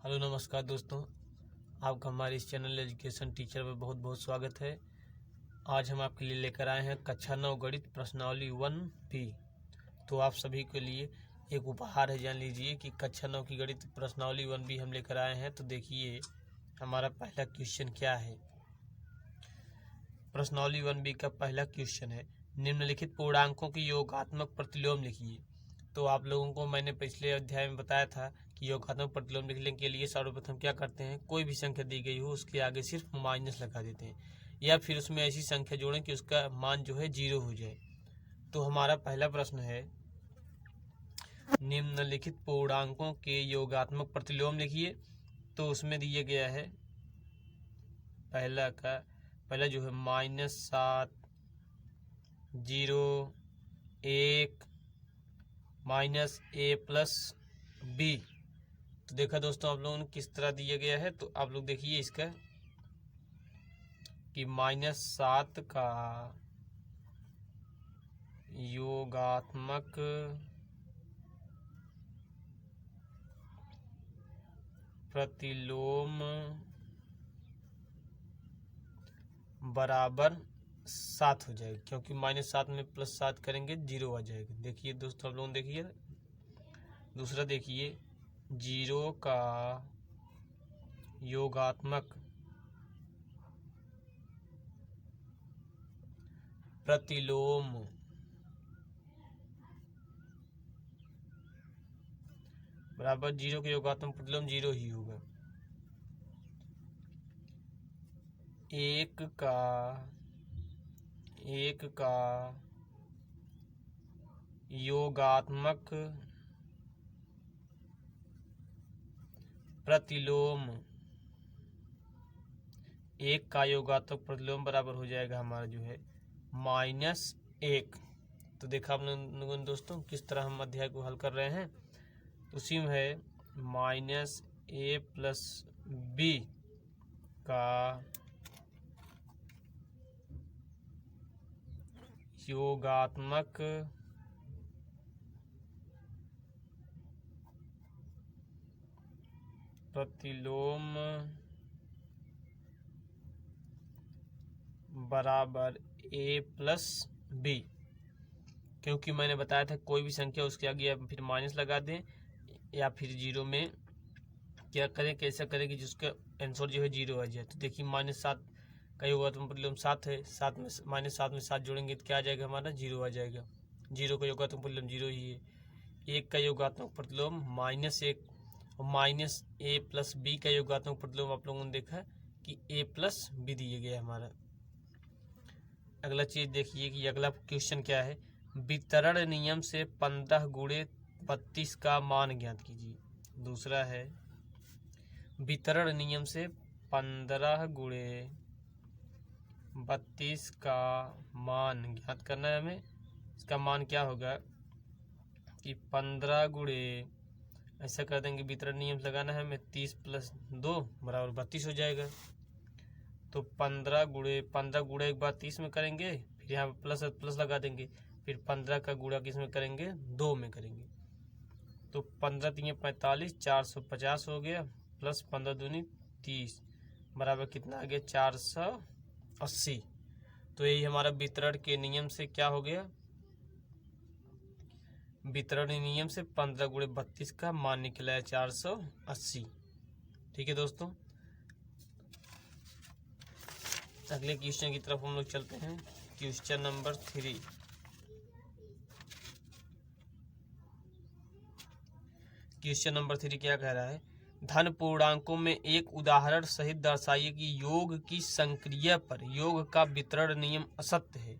Hello नमस्कार दोस्तों, आपका हमारे इस चैनल एजुकेशन टीचर में बहुत बहुत स्वागत है। आज हम आपके लिए लेकर आए हैं कक्षा 9 गणित प्रश्नावली 1B। तो आप सभी के लिए एक उपहार है, जान लीजिए कि कक्षा 9 की गणित प्रश्नावली 1B हम लेकर आए हैं। तो देखिए हमारा पहला क्वेश्चन क्या है। प्रश्नावली 1B का पहला क्वेश्चन है, निम्नलिखित पूर्णांकों की योगात्मक प्रतिलोम लिखिए। तो आप लोगों को मैंने पिछले अध्याय में बताया था कि योगात्मक प्रतिलोम लिखने के लिए सर्वप्रथम क्या करते हैं, कोई भी संख्या दी गई हो उसके आगे सिर्फ माइनस लगा देते हैं, या फिर उसमें ऐसी संख्या जोड़ें कि उसका मान जो है 0 हो जाए। तो हमारा पहला प्रश्न है, निम्नलिखित पूर्णांकों के योगात्मक प्रतिलोम लिखिए। तो उसमें दिया गया है पहला जो है -7, 0, 1, -a + b। तो देखा दोस्तों आप लोगों ने किस तरह दिया गया है। तो आप लोग देखिए इसका कि -7 का योगात्मक प्रतिलोम बराबर 7 हो जाएगा, क्योंकि -7 में +7 करेंगे 0 आ जाएगा। देखिए दोस्तों आप लोग देखिए, दूसरा देखिए 0 का योगात्मक प्रतिलोम बराबर 0 के योगात्मक प्रतिलोम 0 ही होगा। 1 का योगात्मक प्रतिलोम 1 का योगात्मक प्रतिलोम बराबर हो जाएगा हमारा जो है -1। तो देखा आपने दोस्तों किस तरह हम अध्याय को हल कर रहे हैं। उसी में है -a + b का योगात्मक प्रतिलोम बराबर a + b। क्योंकि मैंने बताया था कोई भी संख्या उसके आगे या फिर माइनस लगा दें या फिर 0 में क्या करें, कैसा करें कि जिसका आंसर जो है 0 आ जाए। तो देखिए -7 का योगात्मक प्रतिलोम 7 है, 7 में -7 में 7 जोड़ेंगे तो क्या आ जाएगा, हमारा 0 आ जाएगा। 0 का योगात्मक प्रतिलोम 0 ही है। 1 का योगात्मक प्रतिलोम -1 और -a + b का योगात्मक प्रतिलोम आप लोगों ने देखा कि a + b दिए गया हमारा। अगला चीज देखिए कि अगला क्वेश्चन क्या है, वितरण नियम से 15 × 32 का मान ज्ञात कीजिए। दूसरा है वितरण नियम से 15 × 32 का मान ज्ञात करना है हमें। इसका मान क्या होगा कि 15 × ऐसा कर देंगे, वितरण नियम लगाना है हमें, 30 + 2 = 32 हो जाएगा। तो 15 गुणा एक बार 30 में करेंगे, फिर यहाँ पर प्लस लगा देंगे, फिर 15 का गुणा किस में करेंगे, 2 में करेंगे। तो 15 × 3 = 45, 450 हो गया, प्लस 15 दूनी 30 बराबर कितना आ गया, 480। तो यही हमारा वितरण के नियम से क्या हो गया, वितरण नियम से 15 × 32 का मान निकला है 480। ठीक है दोस्तों, अगले क्वेश्चन की तरफ हम लोग चलते हैं। Question number 3। क्वेश्चन नंबर 3 क्या कह रहा है, धन पूर्णांकों में एक उदाहरण सहित दर्शाइए कि योग की संक्रिया पर योग का वितरण नियम असत्य है।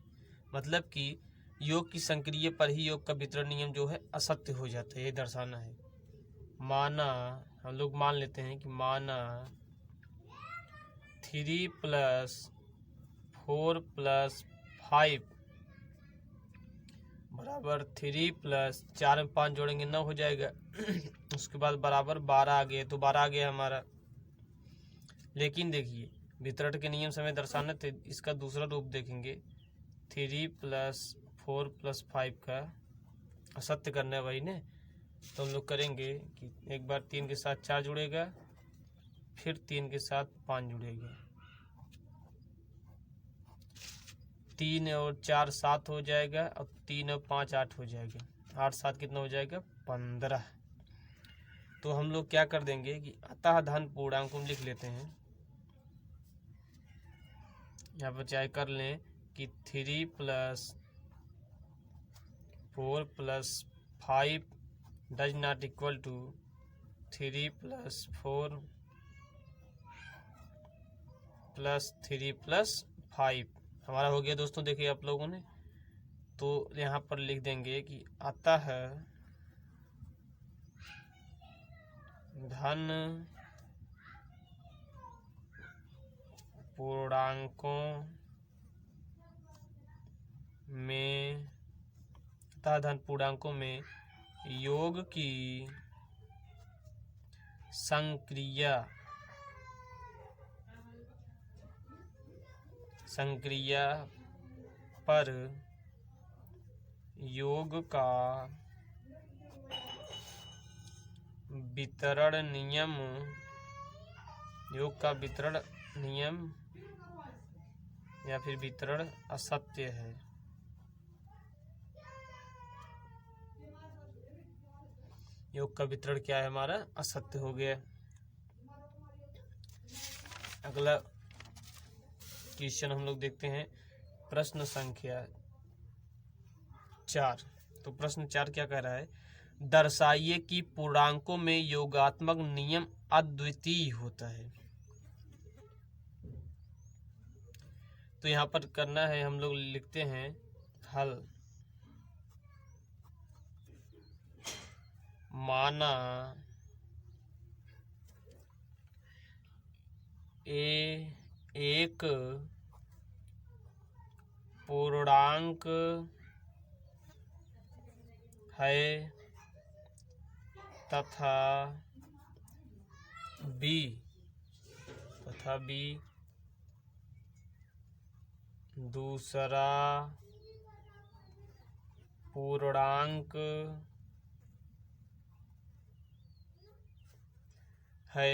मतलब कि योग की संक्रिया पर ही योग का वितरण नियम जो है असत्य हो जाता है, ये दर्शाना है। माना हम लोग मान लेते हैं कि माना 3 + 4 + 5 बराबर 3 + 4 में 5 जोड़ेंगे 9 हो जाएगा। उसके बाद बराबर 12 आ गए, तो 12 आ गया हमारा। लेकिन देखिए वितरण के नियम से हमें दर्शाना, तो इसका दूसरा रूप देखेंगे, 3 + 4 + 5 का असत्य करना है वही ने। तो हम लोग करेंगे कि एक बार 3 के साथ 4 जुड़ेगा, फिर 3 के साथ 5 जुड़ेगा, 3 और 4 7 हो जाएगा, और 3 और 5 8 हो जाएगा, 8 7 कितना हो जाएगा 15। तो हम लोग क्या कर देंगे कि अतः धन पूर्णांक लिख लेते हैं। यहाँ पर चाहे कर लें कि 3 + 4 + 5 डज नॉट इक्वल टू 3 + 4 + 3 + 5 हमारा हो गया दोस्तों। देखिए आप लोगों ने, तो यहाँ पर लिख देंगे कि अतः धन पूर्णांकों में योग की संक्रिया पर योग का वितरण नियम या फिर वितरण असत्य है। योग का वितरण क्या है हमारा, असत्य हो गया। अगला क्वेश्चन हम लोग देखते हैं, प्रश्न संख्या 4। तो प्रश्न 4 क्या कह रहा है, दर्शाइए कि पूर्णांकों में योगात्मक नियम अद्वितीय होता है। तो यहाँ पर करना है, हम लोग लिखते हैं हल। माना एक पूर्णांक है तथा b दूसरा पूर्णांक है,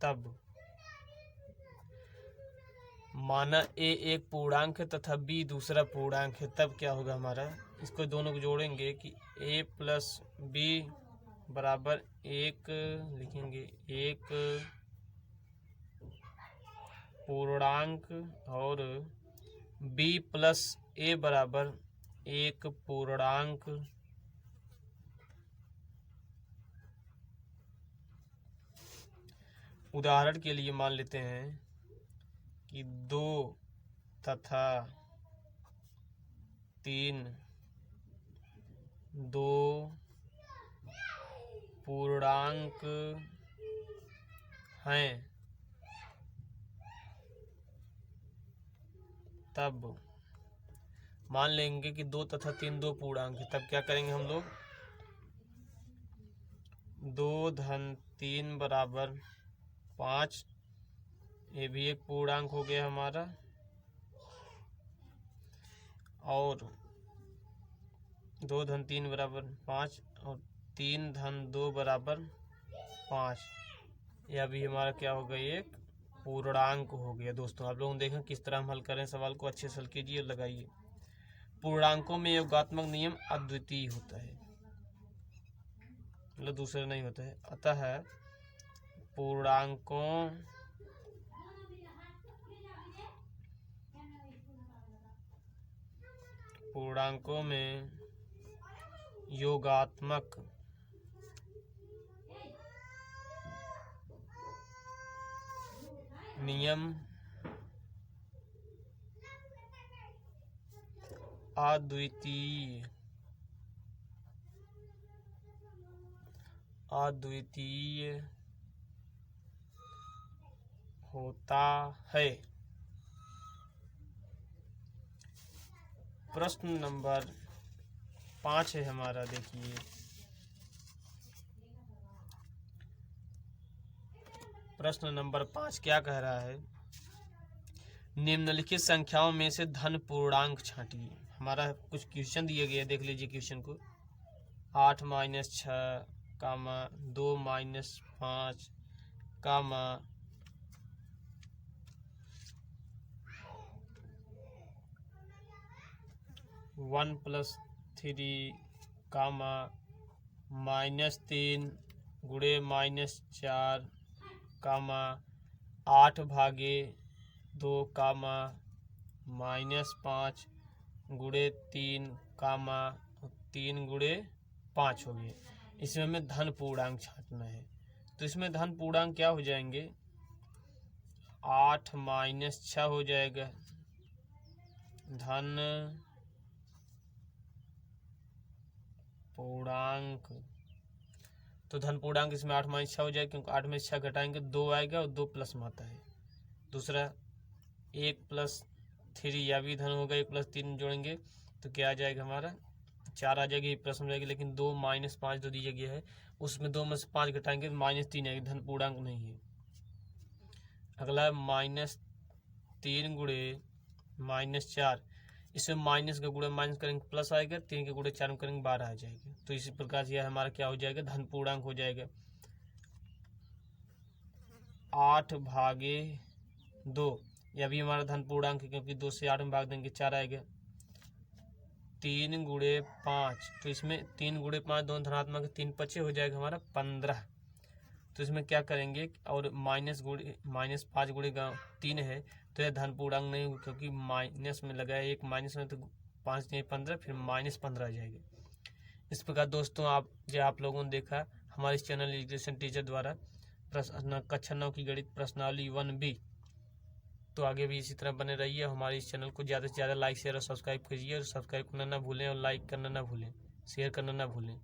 तब माना a एक पूर्णांक है तथा b दूसरा पूर्णांक है, तब क्या होगा हमारा, इसको दोनों को जोड़ेंगे कि a + b बराबर 1 लिखेंगे, एक पूर्णांक, और b + a बराबर 1 पूर्णांक। उदाहरण के लिए मान लेते हैं कि 2 तथा 3 दो पूर्णांक हैं, तब मान लेंगे कि 2 तथा 3 दो पूर्णांक है, तब क्या करेंगे हम लोग, 2 धन 3 बराबर 5, ये भी एक पूर्णांक हो गया हमारा, और 2 धन 3 बराबर 5 और 3 धन 2 बराबर 5, यह भी हमारा क्या हो गया, एक पूर्णांक हो गया। दोस्तों आप लोगों ने देखा किस तरह हम हल करें, सवाल को अच्छे से हल कीजिए और लगाइए। पूर्णांकों में योगात्मक नियम अद्वितीय होता है, मतलब दूसरा नहीं होता है। अतः पूर्णांकों में योगात्मक नियम अद्वितीय होता है। प्रश्न नंबर 5 है हमारा, देखिए प्रश्न नंबर 5 क्या कह रहा है, निम्नलिखित संख्याओं में से धन पूर्णांक छांटिए। हमारा कुछ क्वेश्चन दिए गए, देख लीजिए क्वेश्चन को। 8 - 6 कामा 2 माइनस 5 कामा 1 प्लस 3 कामा -3 गुणे -4 कामा 8 भागे 2 कामा -5 गुणे 3 कामा 3 गुणे 5 हो गए। इसमें हमें धन पूर्णांक छांटना है, तो इसमें धन पूर्णांक क्या हो जाएंगे, 8 माइनस 6 हो जाएगा धन पूर्णांक। तो धन पूर्णांक इसमें 8 माइनस 6 हो जाएगा, क्योंकि 8 में 6 घटाएंगे 2 आएगा और 2 प्लस में आता है। दूसरा 1 प्लस 3, या भी धन होगा, 1 प्लस 3 जोड़ेंगे तो क्या आ जाएगा हमारा 4 आ जाएगी, प्लस में जाएगी। लेकिन 2 माइनस 5 जो दी गई है उसमें 2 में से 5 घटाएंगे तो -3 आएगी, धन पूर्णांक नहीं है। अगला -3 गुणे -4, इसमें माइनस का गुणे माइनस करेंगे प्लस आएगा, 3 के गुणे 4 में करेंगे 12 आ जाएगा। तो इसी प्रकार से यह हमारा क्या हो जाएगा, धन पूर्णांक हो जाएगा। 8 भागे 2, यह भी हमारा धन पूर्णांक है, क्योंकि 2 से 8 में भाग देंगे 4 आएगा। 3 गुणे 5, तो इसमें 3 गुणे 5 दोनों धनात्मक है, 3 पचे हो जाएगा हमारा 15। तो इसमें क्या करेंगे, और -5 गुणे 3 है, तो यह धन पूर्णांक नहीं होगा, क्योंकि माइनस में लगा है, एक माइनस में, तो 5 नहीं 15, फिर -15 आ जाएगा। इस प्रकार दोस्तों आप लोगों ने देखा हमारे इस चैनल एजुकेशन टीचर द्वारा कक्षा 9 की गणित प्रश्नावली 1B। तो आगे भी इसी तरह बने रहिए। हमारे इस चैनल को ज़्यादा से ज़्यादा लाइक शेयर और सब्सक्राइब कीजिए, और सब्सक्राइब करना ना भूलें, और लाइक करना ना भूलें, शेयर करना ना भूलें,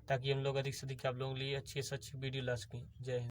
ताकि हम लोग अधिक से अधिक आप लोगों के लिए अच्छी से अच्छी वीडियो ला सकें। जय हिंद।